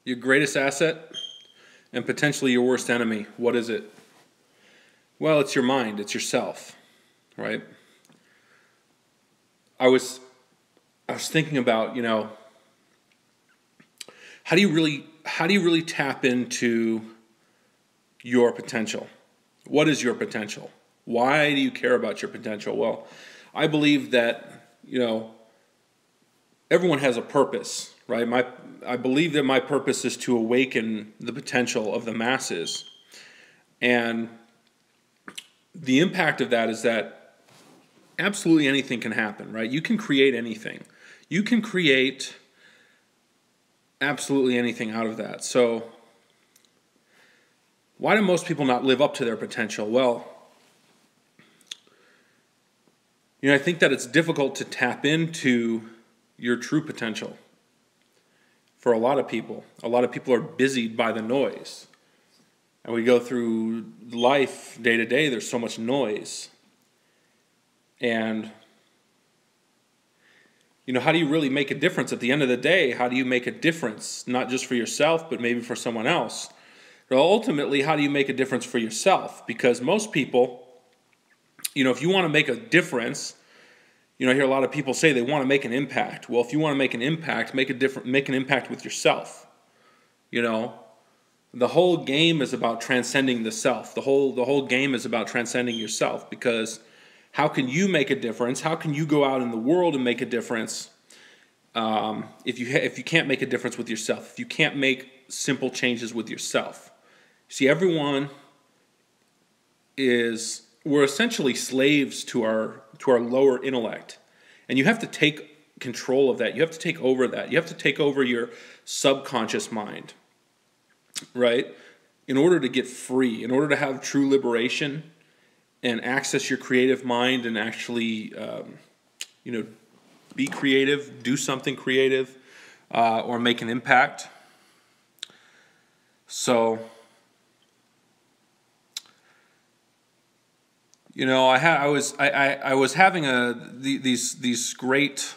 Your greatest asset and potentially your worst enemy. What is it? Well, it's your mind. It's yourself, right? I was thinking about, how do you really tap into your potential? What is your potential? Why do you care about your potential? Well, I believe that, everyone has a purpose, right? I believe that my purpose is to awaken the potential of the masses. And the impact of that is that absolutely anything can happen, right? You can create anything. You can create absolutely anything out of that. So why do most people not live up to their potential? Well, I think that it's difficult to tap into your true potential. For a lot of people are busied by the noise. And we go through life day to day, there's so much noise. And, how do you really make a difference at the end of the day? How do you make a difference, not just for yourself, but maybe for someone else? Well, ultimately, how do you make a difference for yourself? Because most people, if you want to make a difference, I hear a lot of people say they want to make an impact. Well, if you want to make an impact, make an impact with yourself. The whole game is about transcending the self. The whole game is about transcending yourself, because how can you make a difference? How can you go out in the world and make a difference if you can't make a difference with yourself? If you can't make simple changes with yourself? See, we're essentially slaves to our lower intellect. And you have to take control of that. You have to take over that. You have to take over your subconscious mind, right? In order to get free, in order to have true liberation and access your creative mind and actually, be creative, do something creative, or make an impact. So, I was having these great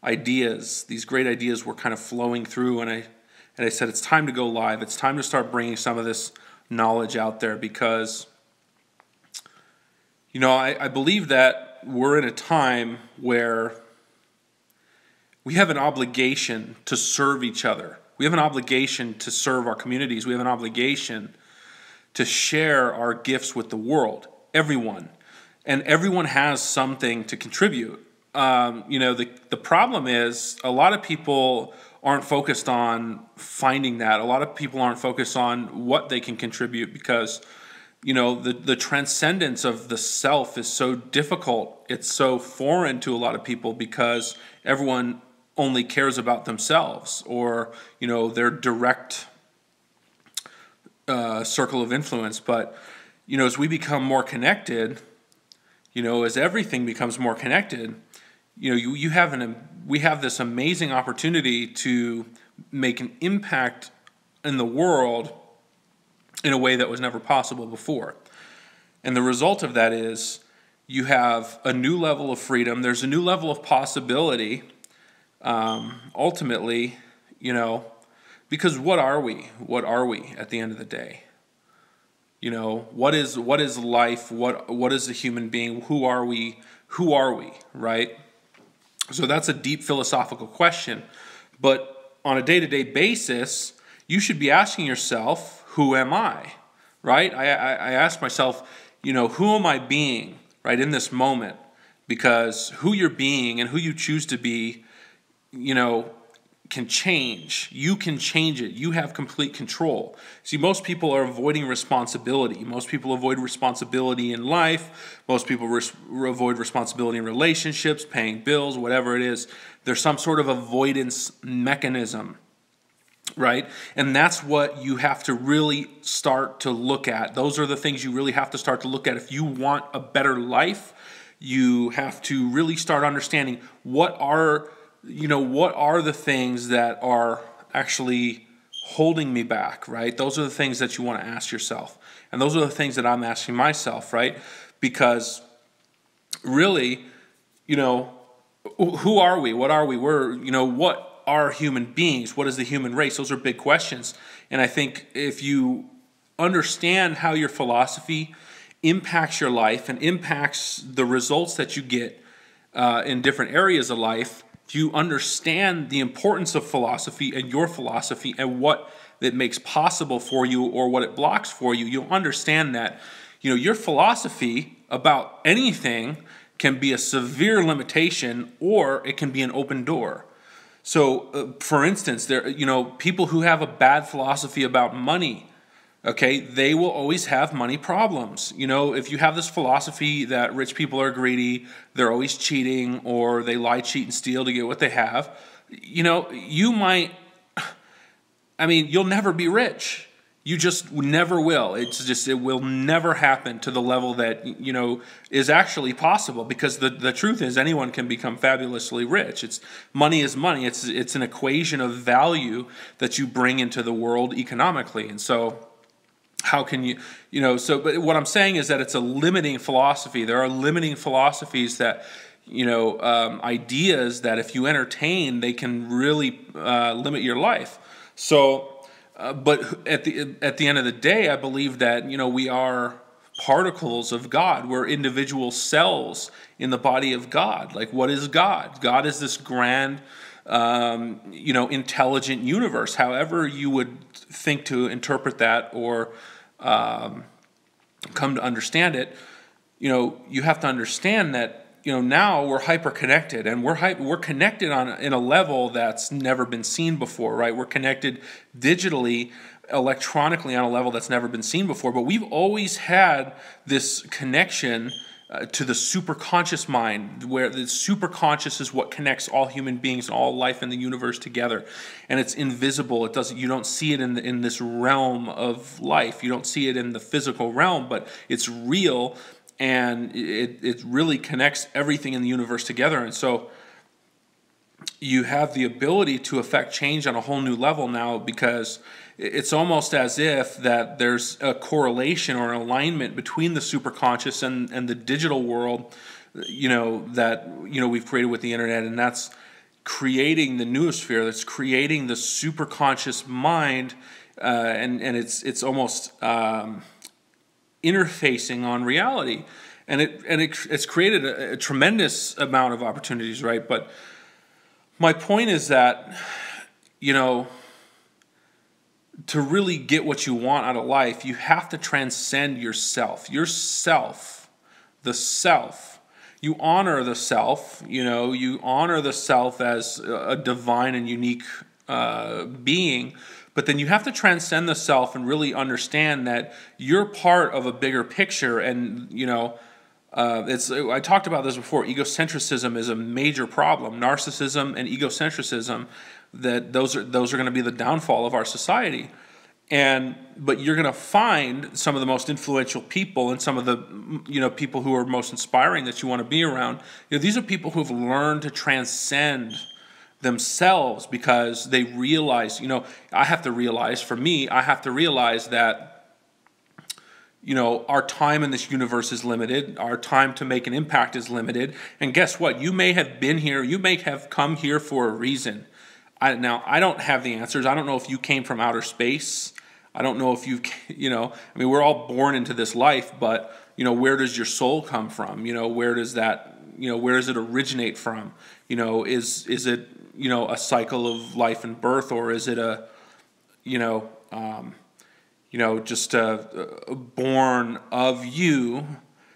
ideas. These great ideas were kind of flowing through, and I said, it's time to go live. It's time to start bringing some of this knowledge out there, because I believe that we're in a time where we have an obligation to serve each other. We have an obligation to serve our communities. We have an obligation to share our gifts with the world. Everyone. And everyone has something to contribute. The problem is a lot of people aren't focused on finding that. A lot of people aren't focused on what they can contribute, because, the transcendence of the self is so difficult. It's so foreign to a lot of people, because everyone only cares about themselves or, their direct circle of influence. But as we become more connected, as everything becomes more connected, we have this amazing opportunity to make an impact in the world in a way that was never possible before. And the result of that is you have a new level of freedom. There's a new level of possibility, ultimately, because what are we? What are we at the end of the day? What is life? What is a human being? Who are we? Who are we, right? So that's a deep philosophical question. But on a day-to-day basis, you should be asking yourself, who am I? Right? I ask myself, who am I being, right, in this moment? Because who you're being and who you choose to be, can change. You can change it. You have complete control. See, most people are avoiding responsibility. Most people avoid responsibility in life. Most people avoid responsibility in relationships, paying bills, whatever it is. There's some sort of avoidance mechanism, right? And that's what you have to really start to look at. Those are the things you really have to start to look at. If you want a better life, you have to really start understanding what are the things that are actually holding me back, right? Those are the things that you want to ask yourself. And those are the things that I'm asking myself, right? Because really, who are we? What are we? We're, are human beings? What is the human race? Those are big questions. And I think if you understand how your philosophy impacts your life and impacts the results that you get in different areas of life, if you understand the importance of philosophy and your philosophy and what it makes possible for you or what it blocks for you, you'll understand that, your philosophy about anything can be a severe limitation, or it can be an open door. So, for instance, people who have a bad philosophy about money, okay, they will always have money problems. If you have this philosophy that rich people are greedy, they're always cheating, or they lie, cheat, and steal to get what they have, you might, you'll never be rich. You just never will. It will never happen to the level that, is actually possible, because the truth is anyone can become fabulously rich. Money is money. It's an equation of value that you bring into the world economically. And so how can you, but what I'm saying is that it's a limiting philosophy. There are limiting philosophies that, ideas that if you entertain, they can really limit your life. So, but at the end of the day, I believe that, we are particles of God. We're individual cells in the body of God. Like, what is God? God is this grand, intelligent universe. However you would think to interpret that or come to understand it, you have to understand that, now we're hyper-connected, and we're connected in a level that's never been seen before, right? We're connected digitally, electronically on a level that's never been seen before, but we've always had this connection to the superconscious mind, where the superconscious is what connects all human beings and all life in the universe together, and it's invisible. You don't see it in this realm of life. You don't see it in the physical realm, but it's real. And it really connects everything in the universe together. And so you have the ability to affect change on a whole new level now, because it's almost as if that there's a correlation or an alignment between the superconscious and the digital world, that we've created with the internet, and that's creating the noosphere, that's creating the superconscious mind, and it's almost interfacing on reality, and it's created a tremendous amount of opportunities, right? But my point is that, to really get what you want out of life, you have to transcend yourself. The self. You honor the self. You honor the self as a divine and unique being. But then you have to transcend the self and really understand that you're part of a bigger picture. And, I talked about this before. Egocentricism is a major problem. Narcissism and egocentricism, that those are going to be the downfall of our society. But you're going to find some of the most influential people and some of the, people who are most inspiring that you want to be around. These are people who have learned to transcend themselves, because they realize, I have to realize that, our time in this universe is limited. Our time to make an impact is limited. And guess what? You may have been here. You may have come here for a reason. I don't have the answers. I don't know if you came from outer space. I don't know if we're all born into this life, but, where does your soul come from? Where does it originate from? Is it, a cycle of life and birth, or is it just born of you?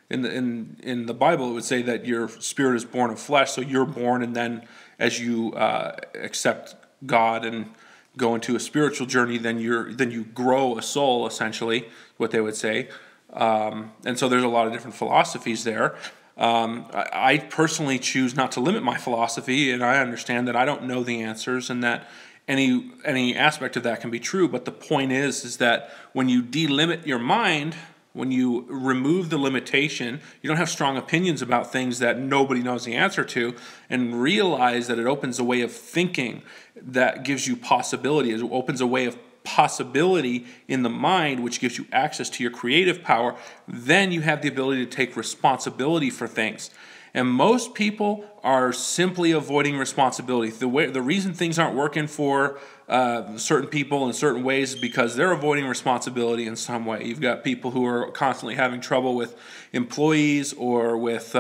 In the Bible, it would say that your spirit is born of flesh, so you're born, and then as you accept God and go into a spiritual journey, then you grow a soul, essentially, what they would say. And so there's a lot of different philosophies there. I personally choose not to limit my philosophy, and I understand that I don't know the answers, and that any aspect of that can be true. But the point is that when you delimit your mind, when you remove the limitation, you don't have strong opinions about things that nobody knows the answer to, and realize that it opens a way of thinking that gives you possibility. It opens a way of possibility in the mind, which gives you access to your creative power. Then you have the ability to take responsibility for things. And most people are simply avoiding responsibility. The reason things aren't working for certain people in certain ways is because they're avoiding responsibility in some way. You've got people who are constantly having trouble with employees or with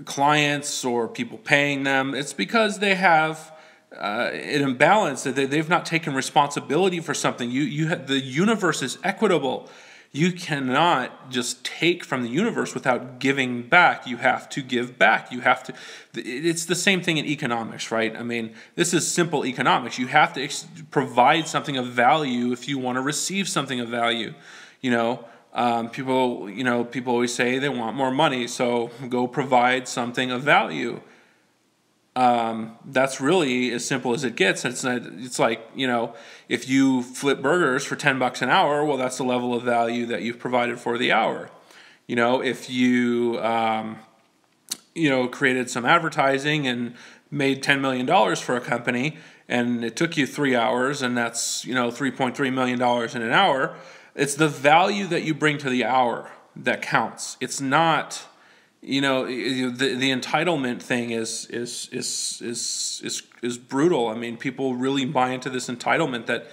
clients or people paying them. It's because they have an imbalance, that they've not taken responsibility for something. The universe is equitable. You cannot just take from the universe without giving back. You have to give back. You have to. It's the same thing in economics, right? I mean, this is simple economics. You have to provide something of value if you want to receive something of value. People always say they want more money, so go provide something of value. That's really as simple as it gets. It's like, if you flip burgers for $10 an hour, well, that's the level of value that you've provided for the hour. If you, created some advertising and made $10 million for a company and it took you 3 hours and that's, $3.3 million in an hour, it's the value that you bring to the hour that counts. It's not... the entitlement thing is brutal. I mean, people really buy into this entitlement that,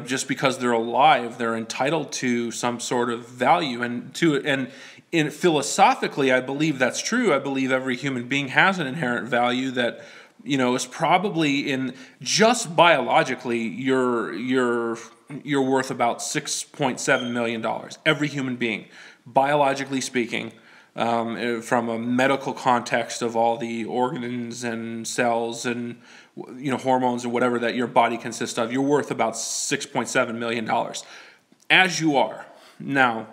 just because they're alive, they're entitled to some sort of value, and philosophically, I believe that's true. I believe every human being has an inherent value that, is probably just biologically, you're worth about $6.7 million. Every human being, biologically speaking. From a medical context of all the organs and cells and hormones and whatever that your body consists of, you're worth about $6.7 million, as you are. Now,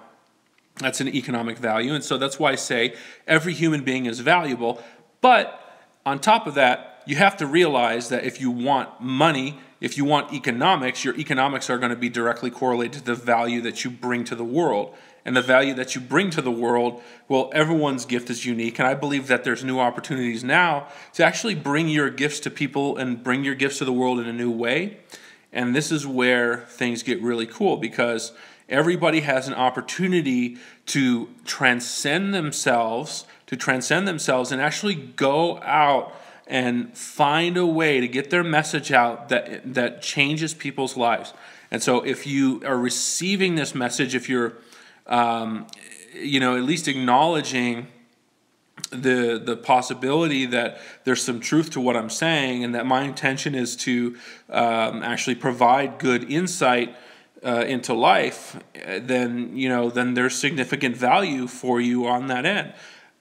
that's an economic value, and so that's why I say every human being is valuable. But on top of that, you have to realize that if you want money, if you want economics, your economics are going to be directly correlated to the value that you bring to the world. And the value that you bring to the world, well, everyone's gift is unique. And I believe that there's new opportunities now to actually bring your gifts to people and bring your gifts to the world in a new way. And this is where things get really cool, because everybody has an opportunity to transcend themselves and actually go out and find a way to get their message out that changes people's lives. And so if you are receiving this message, if you're at least acknowledging the possibility that there's some truth to what I'm saying, and that my intention is to actually provide good insight into life, then there's significant value for you on that end.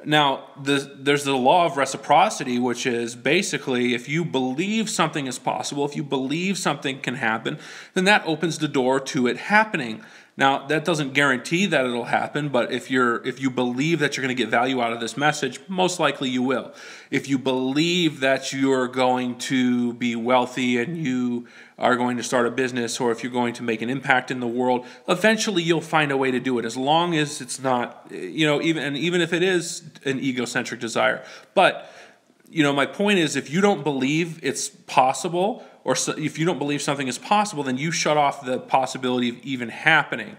Now, there's the law of reciprocity, which is basically if you believe something is possible, if you believe something can happen, then that opens the door to it happening. Now, that doesn't guarantee that it'll happen, but if you believe that you're going to get value out of this message, most likely you will. If you believe that you're going to be wealthy and you are going to start a business, or if you're going to make an impact in the world, eventually you'll find a way to do it, as long as it's not, even if it is an egocentric desire. But my point is, if you don't believe it's possible, or if you don't believe something is possible, then you shut off the possibility of even happening.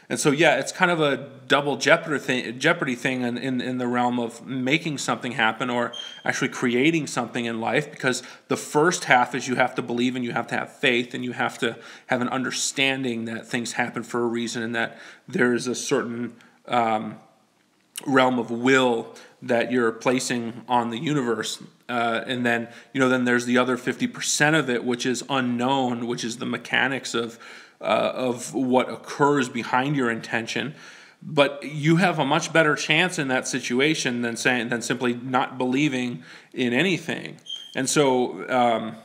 And so, yeah, it's kind of a double jeopardy thing in the realm of making something happen, or actually creating something in life, because the first half is you have to believe and you have to have faith and you have to have an understanding that things happen for a reason, and that there's a certain realm of will that you're placing on the universe, and then there's the other 50% of it, which is unknown, which is the mechanics of what occurs behind your intention. But you have a much better chance in that situation than simply not believing in anything. And so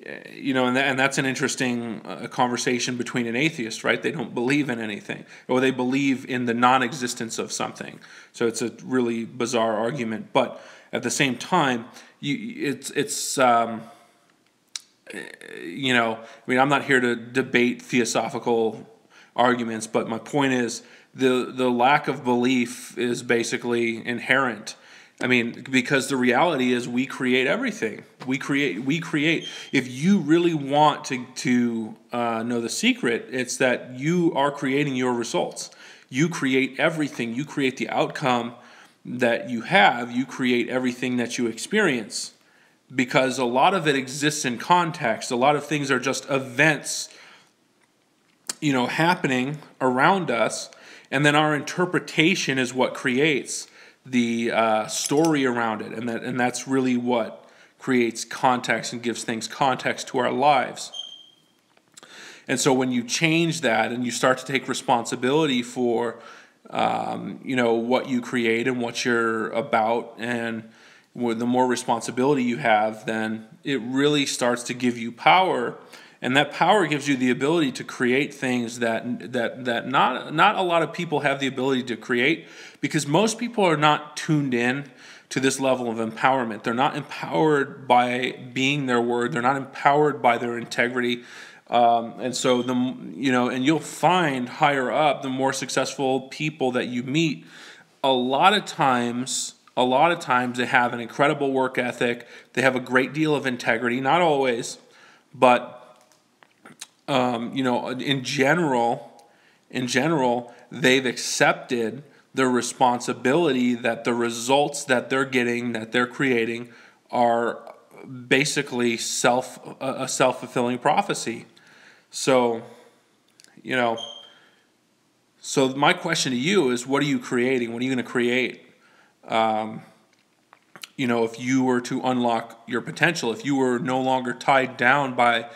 and that's an interesting conversation between an atheist, right? They don't believe in anything, or they believe in the non-existence of something. So it's a really bizarre argument. But at the same time, I'm not here to debate theosophical arguments, but my point is the lack of belief is basically inherent. I mean, because the reality is we create everything. We create. If you really want to know the secret, it's that you are creating your results. You create everything. You create the outcome that you have. You create everything that you experience, because a lot of it exists in context. A lot of things are just events, happening around us, and then our interpretation is what creates the story around it, and that's really what creates context and gives things context to our lives. And so when you change that and you start to take responsibility for what you create and what you're about, and the more responsibility you have, then it really starts to give you power. And that power gives you the ability to create things that not a lot of people have the ability to create, because most people are not tuned in to this level of empowerment. They're not empowered by being their word. They're not empowered by their integrity. And so and you'll find higher up, the more successful people that you meet, a lot of times they have an incredible work ethic. They have a great deal of integrity. Not always, but in general, they've accepted the responsibility that the results that they're getting, that they're creating, are basically a self-fulfilling prophecy. So, so my question to you is, what are you creating? What are you going to create? If you were to unlock your potential, if you were no longer tied down by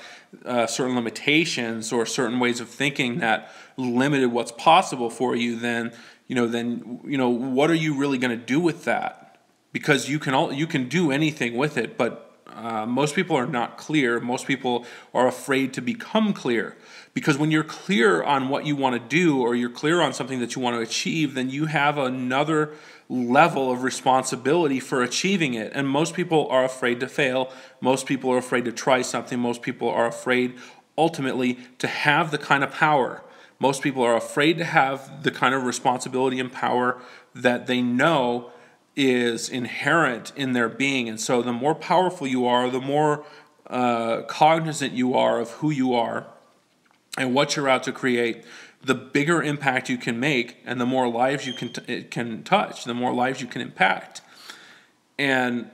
certain limitations or certain ways of thinking that limited what's possible for you, then what are you really going to do with that? Because you can do anything with it, but most people are not clear. Most people are afraid to become clear, because when you're clear on what you want to do, or you're clear on something that you want to achieve, then you have another level of responsibility for achieving it. And most people are afraid to fail. Most people are afraid to try something. Most people are afraid ultimately to have the kind of power. Most people are afraid to have the kind of responsibility and power that they know is inherent in their being. And so the more powerful you are, the more cognizant you are of who you are and what you're out to create, the bigger impact you can make, and the more lives you can touch, the more lives you can impact. And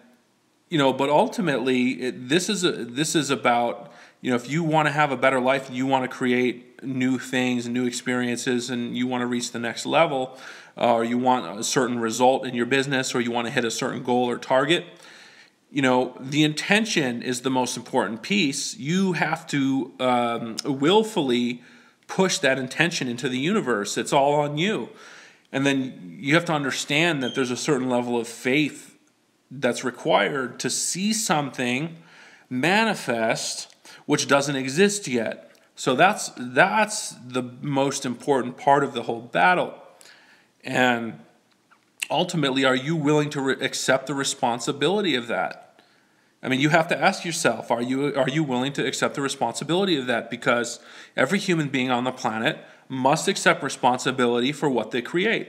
but ultimately, this is about, if you want to have a better life, and you want to create new things and new experiences, and you want to reach the next level, or you want a certain result in your business, or you want to hit a certain goal or target, the intention is the most important piece. You have to willfully push that intention into the universe. It's all on you. And then you have to understand that there's a certain level of faith that's required to see something manifest which doesn't exist yet. So that's the most important part of the whole battle. And ultimately, are you willing to accept the responsibility of that? I mean, you have to ask yourself, are you willing to accept the responsibility of that? Because every human being on the planet must accept responsibility for what they create.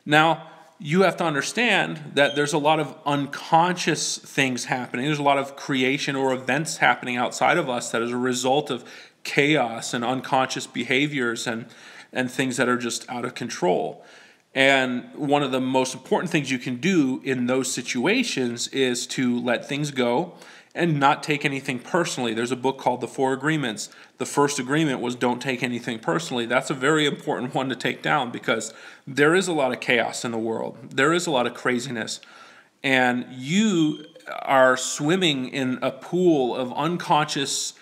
Now, you have to understand that there's a lot of unconscious things happening. There's a lot of creation or events happening outside of us that is a result of chaos and unconscious behaviors and things that are just out of control. And one of the most important things you can do in those situations is to let things go and not take anything personally. There's a book called The Four Agreements. The first agreement was don't take anything personally. That's a very important one to take down, because there is a lot of chaos in the world. There is a lot of craziness. And you are swimming in a pool of unconscious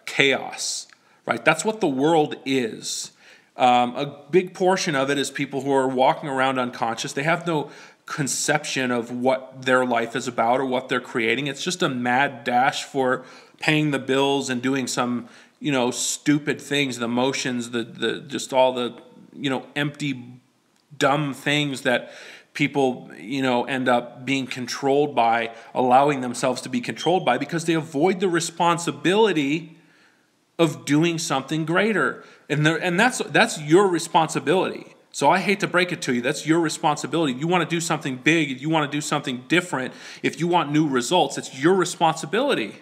chaos, right? That's what the world is. A big portion of it is people who are walking around unconscious. They have no conception of what their life is about or what they're creating. It's just a mad dash for paying the bills and doing some, stupid things, the motions, the just all the, empty, dumb things that people, end up being controlled by, allowing themselves to be controlled by, because they avoid the responsibility of doing something greater. And that's your responsibility. So I hate to break it to you, that's your responsibility. You want to do something big, if you want to do something different, if you want new results, it's your responsibility.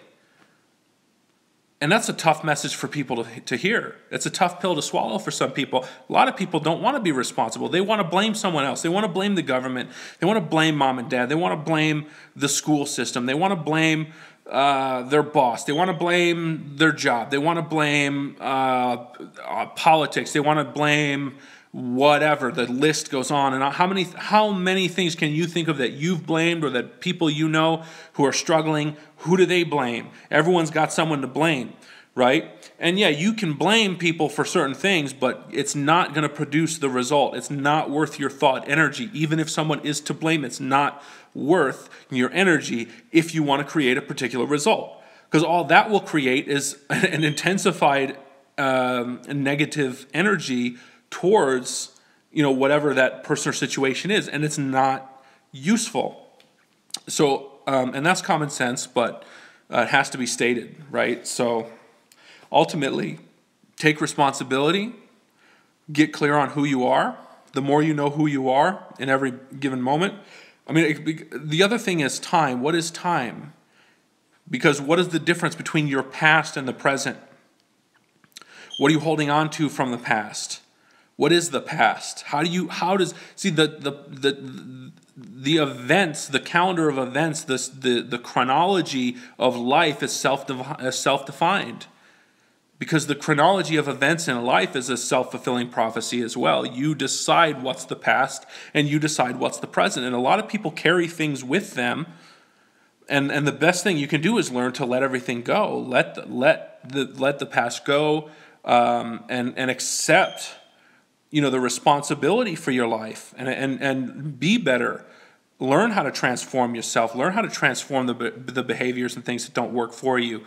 And that's a tough message for people to hear. It's a tough pill to swallow for some people. A lot of people don't want to be responsible. They want to blame someone else. They want to blame the government. They want to blame mom and dad. They want to blame the school system. They want to blame their boss. They want to blame their job. They want to blame politics. They want to blame whatever. The list goes on. And how many things can you think of that you've blamed, or that people you know who are struggling, who do they blame? Everyone's got someone to blame, right? And yeah, you can blame people for certain things, but it's not going to produce the result. It's not worth your thought energy. Even if someone is to blame, it's not worth your energy if you want to create a particular result. Because all that will create is an intensified negative energy towards, whatever that person or situation is, and it's not useful. So, and that's common sense, but it has to be stated, right? So, ultimately, take responsibility, get clear on who you are. The more you know who you are in every given moment. I mean, the other thing is time. What is time? Because what is the difference between your past and the present? What are you holding on to from the past? What is the past? See the events, the calendar of events, the chronology of life is self-defined. Because the chronology of events in life is a self-fulfilling prophecy as well. You decide what's the past and you decide what's the present. And a lot of people carry things with them. And the best thing you can do is learn to let everything go. Let the past go, and accept the responsibility for your life, and be better. Learn how to transform yourself. Learn how to transform the behaviors and things that don't work for you.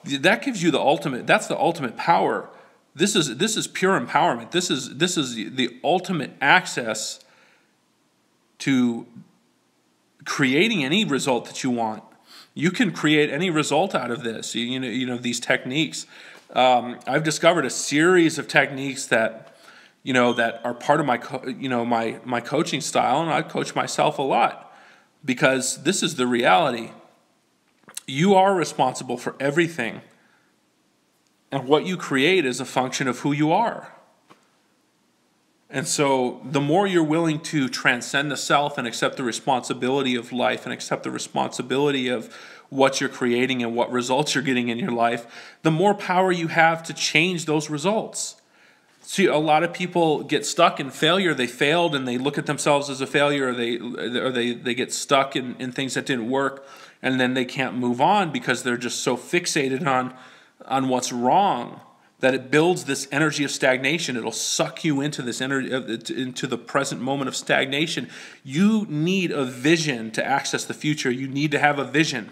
That gives you the ultimate. That's the ultimate power. This is pure empowerment. This is the ultimate access to creating any result that you want. You can create any result out of this. These techniques. I've discovered a series of techniques that that are part of my coaching style, and I coach myself a lot because this is the reality. You are responsible for everything, and what you create is a function of who you are. And so the more you're willing to transcend the self and accept the responsibility of life and accept the responsibility of what you're creating and what results you're getting in your life, the more power you have to change those results. See, a lot of people get stuck in failure. They failed and they look at themselves as a failure, or they get stuck in things that didn't work, and then they can't move on because they're just so fixated on what's wrong that it builds this energy of stagnation. It'll suck you into this energy, into the present moment of stagnation. You need a vision to access the future. You need to have a vision.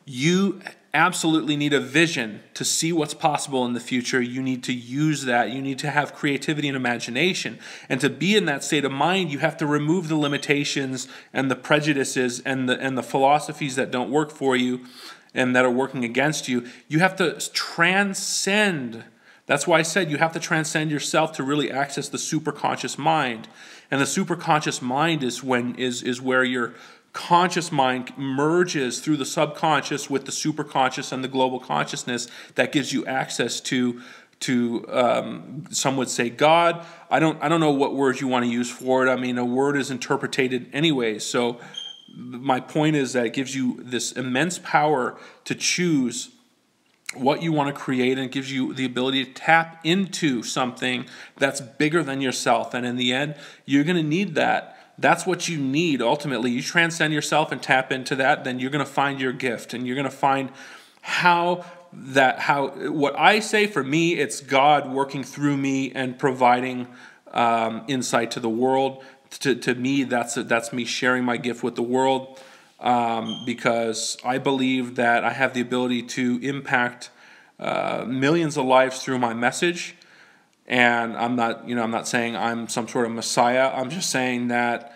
You absolutely need a vision to see what's possible in the future. You need to use that. You need to have creativity and imagination. And to be in that state of mind, you have to remove the limitations and the prejudices and the philosophies that don't work for you and that are working against you. You have to transcend. That's why I said you have to transcend yourself to really access the superconscious mind. And the superconscious mind is where your conscious mind merges through the subconscious with the superconscious and the global consciousness that gives you access to some would say God. I don't know what words you want to use for it. I mean, a word is interpreted anyway. So my point is that it gives you this immense power to choose what you want to create, and it gives you the ability to tap into something that's bigger than yourself. And in the end, you're going to need that. That's what you need ultimately. You transcend yourself and tap into that, then you're going to find your gift, and you're going to find what I say for me, it's God working through me and providing insight to the world. To me, that's me sharing my gift with the world, because I believe that I have the ability to impact millions of lives through my message. And I'm not saying I'm some sort of messiah. I'm just saying that,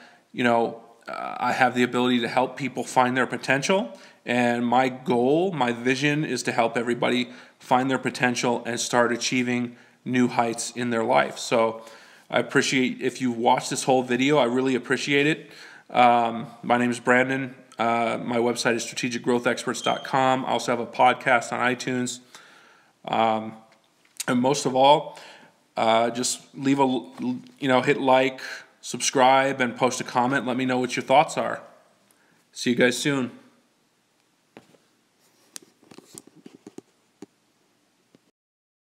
I have the ability to help people find their potential. And my goal, my vision is to help everybody find their potential and start achieving new heights in their life. So I appreciate if you watched this whole video. I really appreciate it. My name is Brandon. My website is strategicgrowthexperts.com. I also have a podcast on iTunes. And most of all, just leave hit like, subscribe, and post a comment. Let me know what your thoughts are. See you guys soon.